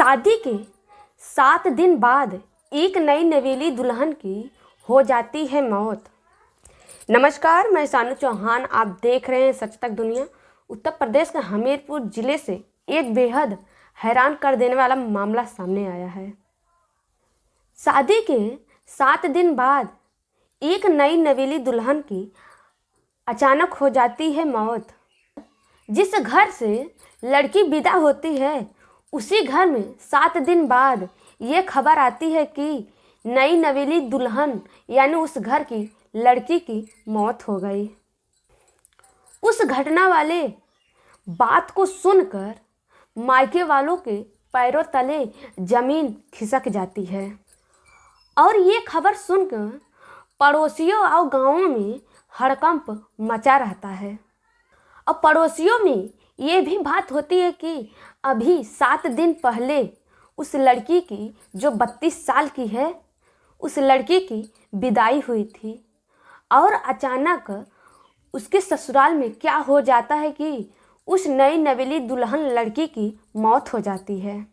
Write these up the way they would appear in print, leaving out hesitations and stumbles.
शादी के 7 दिन बाद एक नई नवेली दुल्हन की हो जाती है मौत। नमस्कार, मैं सानू चौहान। आप देख रहे हैं सच तक दुनिया। उत्तर प्रदेश के हमीरपुर जिले से एक बेहद हैरान कर देने वाला मामला सामने आया है। शादी के 7 दिन बाद एक नई नवेली दुल्हन की अचानक हो जाती है मौत। जिस घर से लड़की विदा होती है उसी घर में 7 दिन बाद ये खबर आती है कि नई नवेली दुल्हन यानी उस घर की लड़की की मौत हो गई। उस घटना वाले बात को सुनकर मायके वालों के पैरों तले जमीन खिसक जाती है और ये खबर सुनकर पड़ोसियों और गांवों में हड़कंप मचा रहता है। और पड़ोसियों में ये भी बात होती है कि अभी 7 दिन पहले उस लड़की की जो 32 साल की है उस लड़की की विदाई हुई थी और अचानक उसके ससुराल में क्या हो जाता है कि उस नई नवेली दुल्हन लड़की की मौत हो जाती है।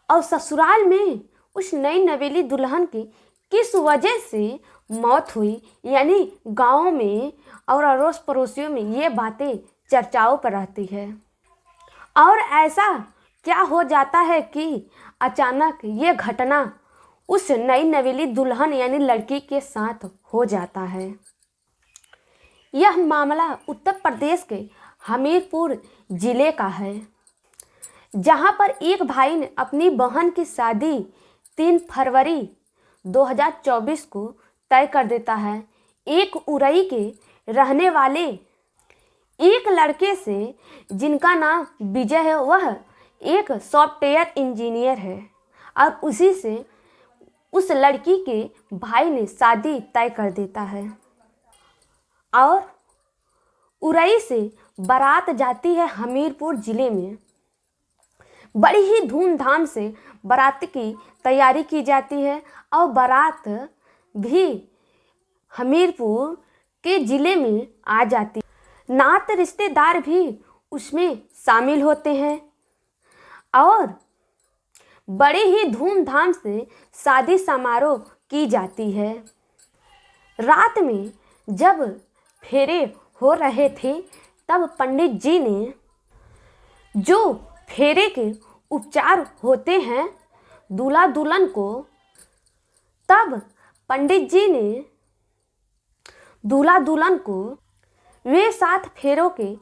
और ससुराल में उस नई नवेली दुल्हन की किस वजह से मौत हुई यानी गांव में और अड़ोस पड़ोसियों में ये बातें चर्चाओं पर रहती है। और ऐसा क्या हो जाता है कि अचानक ये घटना उस नई नवेली दुल्हन यानी लड़की के साथ हो जाता है। यह मामला उत्तर प्रदेश के हमीरपुर जिले का है, जहां पर एक भाई ने अपनी बहन की शादी 3 फरवरी 2024 को तय कर देता है। एक उरई के रहने वाले एक लड़के से जिनका नाम विजय है, वह एक सॉफ्टवेयर इंजीनियर है और उसी से उस लड़की के भाई ने शादी तय कर देता है। और उरई से बारात जाती है हमीरपुर जिले में। बड़ी ही धूमधाम से बारात की तैयारी की जाती है और बारात भी हमीरपुर के ज़िले में आ जाती है। नात रिश्तेदार भी उसमें शामिल होते हैं और बड़े ही धूमधाम से शादी समारोह की जाती है। रात में जब फेरे हो रहे थे तब पंडित जी ने जो फेरे के उपचार होते हैं दूल्हा दुल्हन को, तब पंडित जी ने दूल्हा दुल्हन को वे 7 फेरों के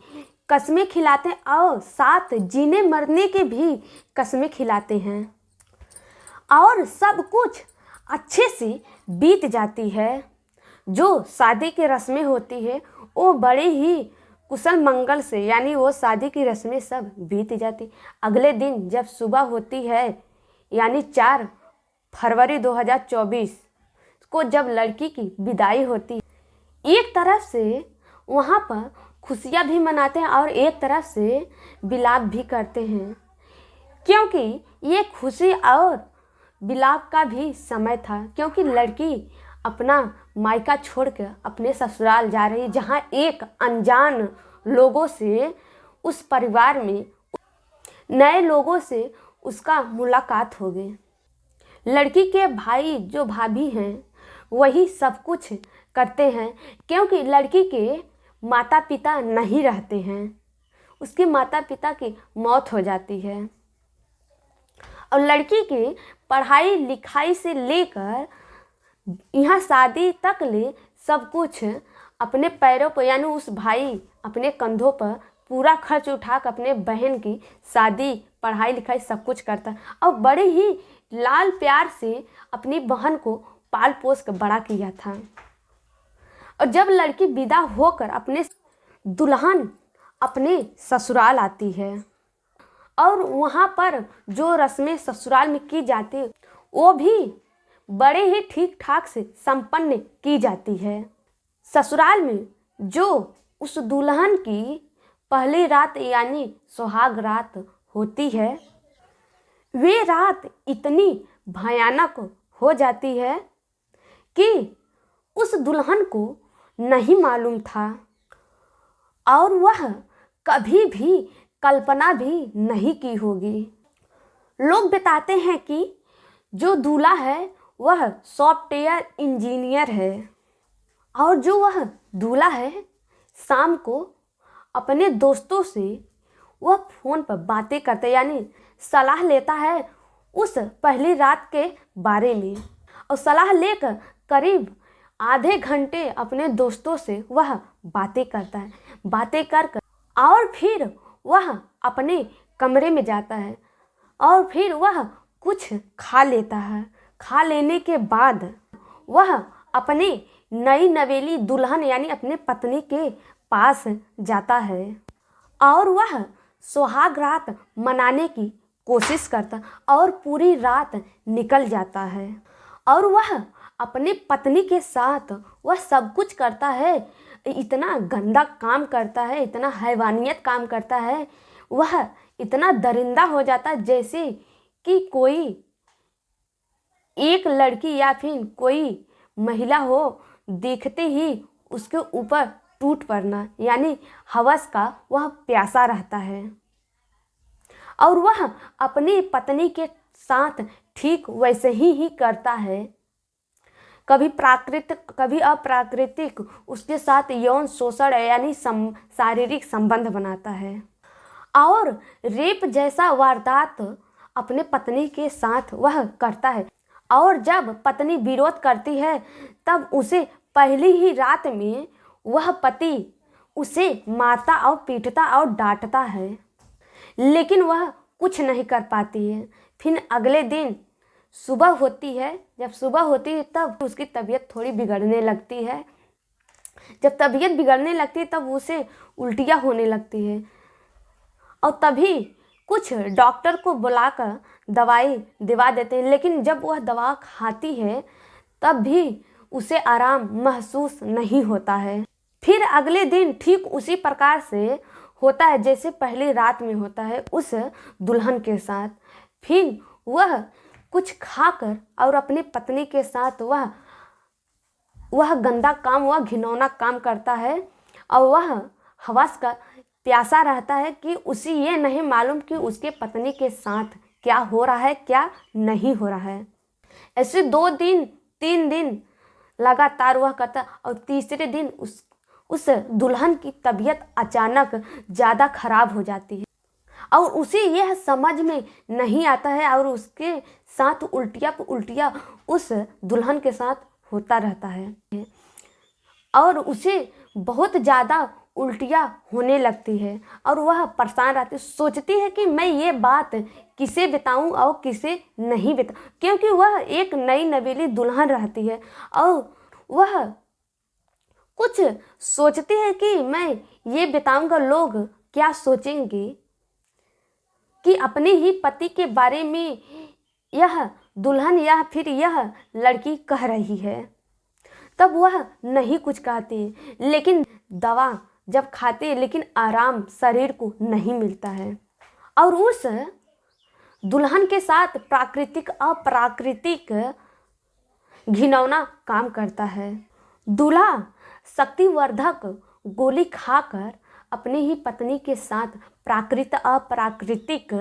कस्में खिलाते हैं और 7 जीने मरने के भी कस्में खिलाते हैं और सब कुछ अच्छे से बीत जाती है। जो शादी की रस्में होती है वो बड़े ही कुशल मंगल से यानी वो शादी की रस्में सब बीत जाती। अगले दिन जब सुबह होती है यानी 4 फरवरी 2024 को जब लड़की की विदाई होती है, एक तरफ से वहाँ पर खुशियाँ भी मनाते हैं और एक तरफ से विलाप भी करते हैं, क्योंकि ये खुशी और विलाप का भी समय था। क्योंकि लड़की अपना मायका छोड़कर अपने ससुराल जा रही, जहाँ एक अनजान लोगों से उस परिवार में नए लोगों से उसका मुलाकात हो गई। लड़की के भाई जो भाभी हैं वही सब कुछ करते हैं, क्योंकि लड़की के माता पिता नहीं रहते हैं, उसके माता पिता की मौत हो जाती है। और लड़की के पढ़ाई लिखाई से लेकर यहाँ शादी तक ले सब कुछ अपने पैरों पर यानी उस भाई अपने कंधों पर पूरा खर्च उठाकर अपने बहन की शादी पढ़ाई लिखाई सब कुछ करता और बड़े ही लाल प्यार से अपनी बहन को पाल पोस कर बड़ा किया था। और जब लड़की विदा होकर अपने दुल्हन अपने ससुराल आती है और वहाँ पर जो रस्में ससुराल में की जाती वो भी बड़े ही ठीक ठाक से संपन्न की जाती है। ससुराल में जो उस दुल्हन की पहली रात यानी सुहाग रात होती है, वे रात इतनी भयानक हो जाती है कि उस दुल्हन को नहीं मालूम था और वह कभी भी कल्पना भी नहीं की होगी। लोग बताते हैं कि जो दूल्हा है वह सॉफ्टवेयर इंजीनियर है और जो वह दूल्हा है शाम को अपने दोस्तों से वह फ़ोन पर बातें करता है, यानी सलाह लेता है उस पहली रात के बारे में। और सलाह लेकर करीब आधे घंटे अपने दोस्तों से वह बातें करता है। बातें कर और फिर वह अपने कमरे में जाता है और फिर वह कुछ खा लेता है। खा लेने के बाद वह अपने नई नवेली दुल्हन यानी अपने पत्नी के पास जाता है और वह सुहाग रात मनाने की कोशिश करता और पूरी रात निकल जाता है और वह अपने पत्नी के साथ वह सब कुछ करता है। इतना गंदा काम करता है, इतना हैवानियत काम करता है, वह इतना दरिंदा हो जाता है जैसे कि कोई एक लड़की या फिर कोई महिला हो देखते ही उसके ऊपर टूट पड़ना, यानी हवस का वह प्यासा रहता है। और वह अपनी पत्नी के साथ ठीक वैसे ही करता है, कभी प्राकृतिक कभी अप्राकृतिक उसके साथ यौन शोषण यानी शारीरिक संबंध बनाता है और रेप जैसा वारदात अपने पत्नी के साथ वह करता है। और जब पत्नी विरोध करती है तब उसे पहली ही रात में वह पति उसे मारता और पीटता और डांटता है, लेकिन वह कुछ नहीं कर पाती है। फिर अगले दिन सुबह होती है, जब सुबह होती है तब उसकी तबीयत थोड़ी बिगड़ने लगती है। जब तबीयत बिगड़ने लगती है तब उसे उल्टियाँ होने लगती है और तभी कुछ डॉक्टर को बुलाकर दवाई दिवा देते हैं, लेकिन जब वह दवा खाती है तब भी उसे आराम महसूस नहीं होता है। फिर अगले दिन ठीक उसी प्रकार से होता है जैसे पहली रात में होता है उस दुल्हन के साथ। फिर वह कुछ खाकर और अपनी पत्नी के साथ वह गंदा काम, वह घिनौना काम करता है और वह हवस का प्यासा रहता है कि उसे ये नहीं मालूम कि उसके पत्नी के साथ क्या हो रहा है क्या नहीं हो रहा है। ऐसे 2 दिन 3 दिन लगातार वह करता और तीसरे दिन उस दुल्हन की तबीयत अचानक ज़्यादा खराब हो जाती है और उसे यह समझ में नहीं आता है और उसके साथ उल्टियाँ उस दुल्हन के साथ होता रहता है और उसे बहुत ज़्यादा उल्टियाँ होने लगती है और वह परेशान रहती, सोचती है कि मैं ये बात किसे बताऊं और किसे नहीं बताऊं, क्योंकि वह एक नई नवेली दुल्हन रहती है और वह कुछ सोचती है कि मैं ये बताऊंगा लोग क्या सोचेंगे कि अपने ही पति के बारे में यह दुल्हन या फिर यह लड़की कह रही है। तब वह नहीं कुछ कहती, लेकिन दवा जब खाते हैं लेकिन आराम शरीर को नहीं मिलता है और उस दुल्हन के साथ प्राकृतिक अप्राकृतिक घिनौना काम करता है। दूल्हा शक्तिवर्धक गोली खाकर अपनी ही पत्नी के साथ प्राकृतिक अप्राकृतिक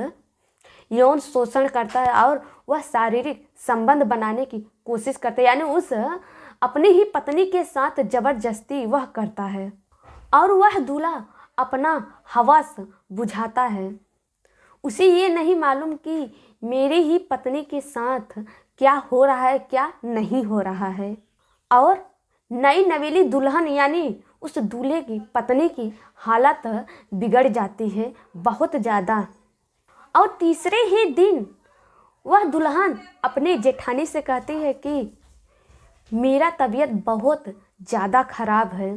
यौन शोषण करता है और वह शारीरिक संबंध बनाने की कोशिश करता है, यानी उस अपनी ही पत्नी के साथ जबरदस्ती वह करता है और वह दूल्हा अपना हवस बुझाता है। उसे ये नहीं मालूम कि मेरी ही पत्नी के साथ क्या हो रहा है क्या नहीं हो रहा है और नई नवेली दुल्हन यानी उस दूल्हे की पत्नी की हालत बिगड़ जाती है बहुत ज़्यादा। और तीसरे ही दिन वह दुल्हन अपने जेठानी से कहती है कि मेरा तबीयत बहुत ज़्यादा ख़राब है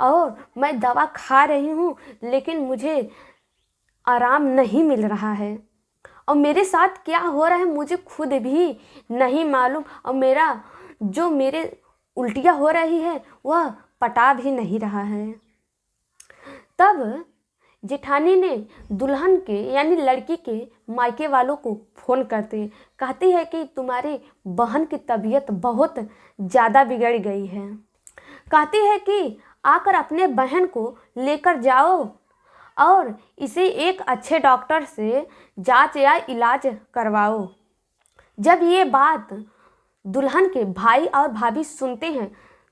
और मैं दवा खा रही हूँ लेकिन मुझे आराम नहीं मिल रहा है और मेरे साथ क्या हो रहा है मुझे खुद भी नहीं मालूम और मेरे उल्टियाँ हो रही है वह पटा भी नहीं रहा है। तब जेठानी ने दुल्हन के यानी लड़की के मायके वालों को फ़ोन करते कहती है कि तुम्हारी बहन की तबीयत बहुत ज़्यादा बिगड़ गई है। कहती है कि आकर अपने बहन को लेकर जाओ और इसे एक अच्छे डॉक्टर से जांच या इलाज करवाओ। जब ये बात दुल्हन के भाई और भाभी सुनते हैं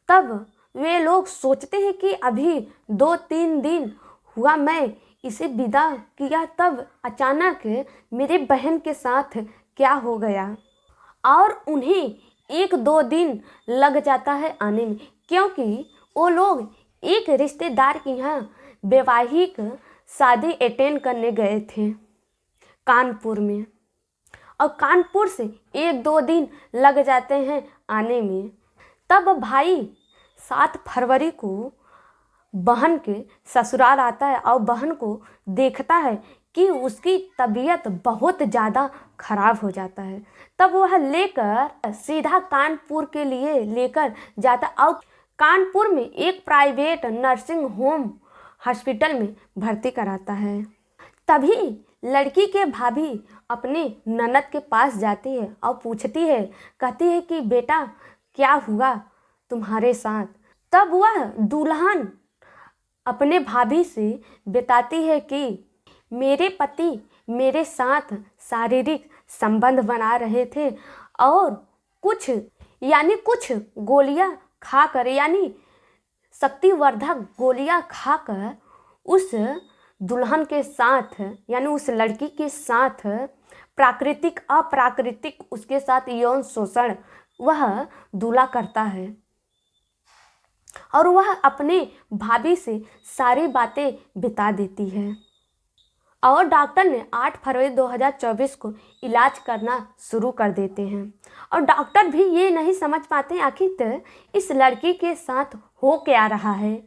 तब वे लोग सोचते हैं कि अभी 2-3 दिन हुआ मैं इसे विदा किया, तब अचानक मेरे बहन के साथ क्या हो गया। और उन्हें 1-2 दिन लग जाता है आने में, क्योंकि वो लोग एक रिश्तेदार के यहाँ वैवाहिक शादी अटेंड करने गए थे कानपुर में, और कानपुर से 1-2 दिन लग जाते हैं आने में। तब भाई 7 फरवरी को बहन के ससुराल आता है और बहन को देखता है कि उसकी तबीयत बहुत ज़्यादा खराब हो जाता है। तब वह लेकर सीधा कानपुर के लिए लेकर जाता और कानपुर में एक प्राइवेट नर्सिंग होम हॉस्पिटल में भर्ती कराता है। तभी लड़की के भाभी अपने ननद के पास जाती है और पूछती है, कहती है कि बेटा क्या हुआ तुम्हारे साथ। तब वह दुल्हन अपने भाभी से बताती है कि मेरे पति मेरे साथ शारीरिक संबंध बना रहे थे और कुछ गोलियां खाकर, यानी शक्तिवर्धक गोलियां खाकर उस दुल्हन के साथ, यानी उस लड़की के साथ प्राकृतिक अप्राकृतिक उसके साथ यौन शोषण वह दूल्हा करता है। और वह अपने भाभी से सारी बातें बता देती है। और डॉक्टर ने 8 फरवरी 2024 को इलाज करना शुरू कर देते हैं। और डॉक्टर भी ये नहीं समझ पाते आखिर इस लड़की के साथ हो क्या रहा है,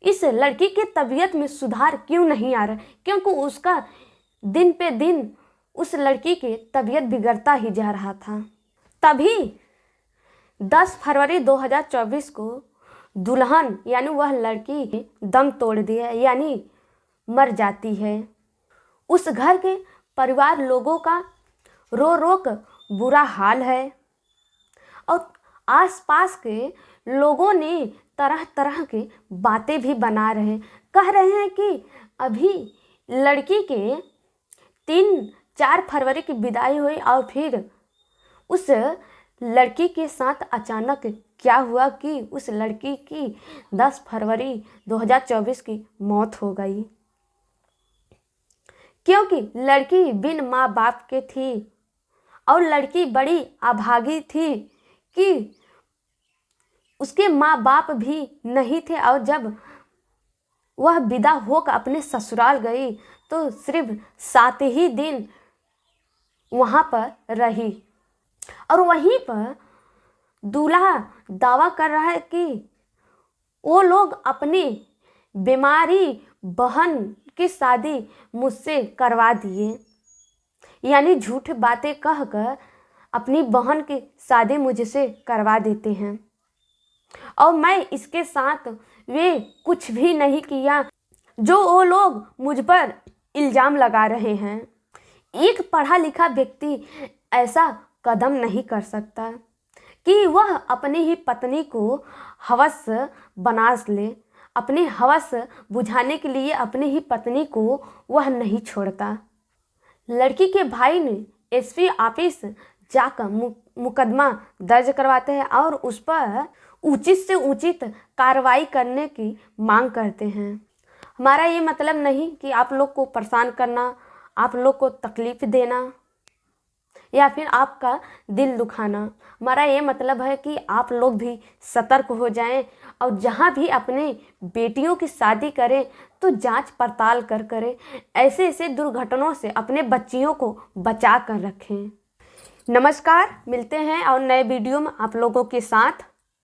इस लड़की की तबीयत में सुधार क्यों नहीं आ रहा, क्योंकि उसका दिन पे दिन उस लड़की की तबीयत बिगड़ता ही जा रहा था। तभी 10 फरवरी 2024 को दुल्हन यानी वह लड़की दम तोड़ दिया, यानी मर जाती है। उस घर के परिवार लोगों का रो रो कर बुरा हाल है और आसपास के लोगों ने तरह तरह की बातें भी बना रहे, कह रहे हैं कि अभी लड़की के 3-4 फरवरी की विदाई हुई और फिर उस लड़की के साथ अचानक क्या हुआ कि उस लड़की की 10 फरवरी 2024 की मौत हो गई, क्योंकि लड़की बिन माँ बाप के थी और लड़की बड़ी अभागी थी कि उसके माँ बाप भी नहीं थे। और जब वह विदा होकर अपने ससुराल गई तो सिर्फ 7 ही दिन वहाँ पर रही। और वहीं पर दूल्हा दावा कर रहा है कि वो लोग अपनी बीमारी बहन की शादी मुझसे करवा दिए, यानी झूठ बातें कहकर अपनी बहन की शादी मुझसे करवा देते हैं और मैं इसके साथ वे कुछ भी नहीं किया जो वो लोग मुझ पर इल्ज़ाम लगा रहे हैं। एक पढ़ा लिखा व्यक्ति ऐसा कदम नहीं कर सकता कि वह अपनी ही पत्नी को हवस बना ले, अपने हवस बुझाने के लिए अपनी ही पत्नी को वह नहीं छोड़ता। लड़की के भाई ने एसपी ऑफिस जाकर मुकदमा दर्ज करवाते हैं और उस पर उचित से उचित कार्रवाई करने की मांग करते हैं। हमारा ये मतलब नहीं कि आप लोग को परेशान करना, आप लोग को तकलीफ देना या फिर आपका दिल दुखाना। हमारा ये मतलब है कि आप लोग भी सतर्क हो जाएं और जहाँ भी अपने बेटियों की शादी करें तो जांच पड़ताल करें, ऐसे दुर्घटनाओं से अपने बच्चियों को बचा कर रखें। नमस्कार, मिलते हैं और नए वीडियो में आप लोगों के साथ।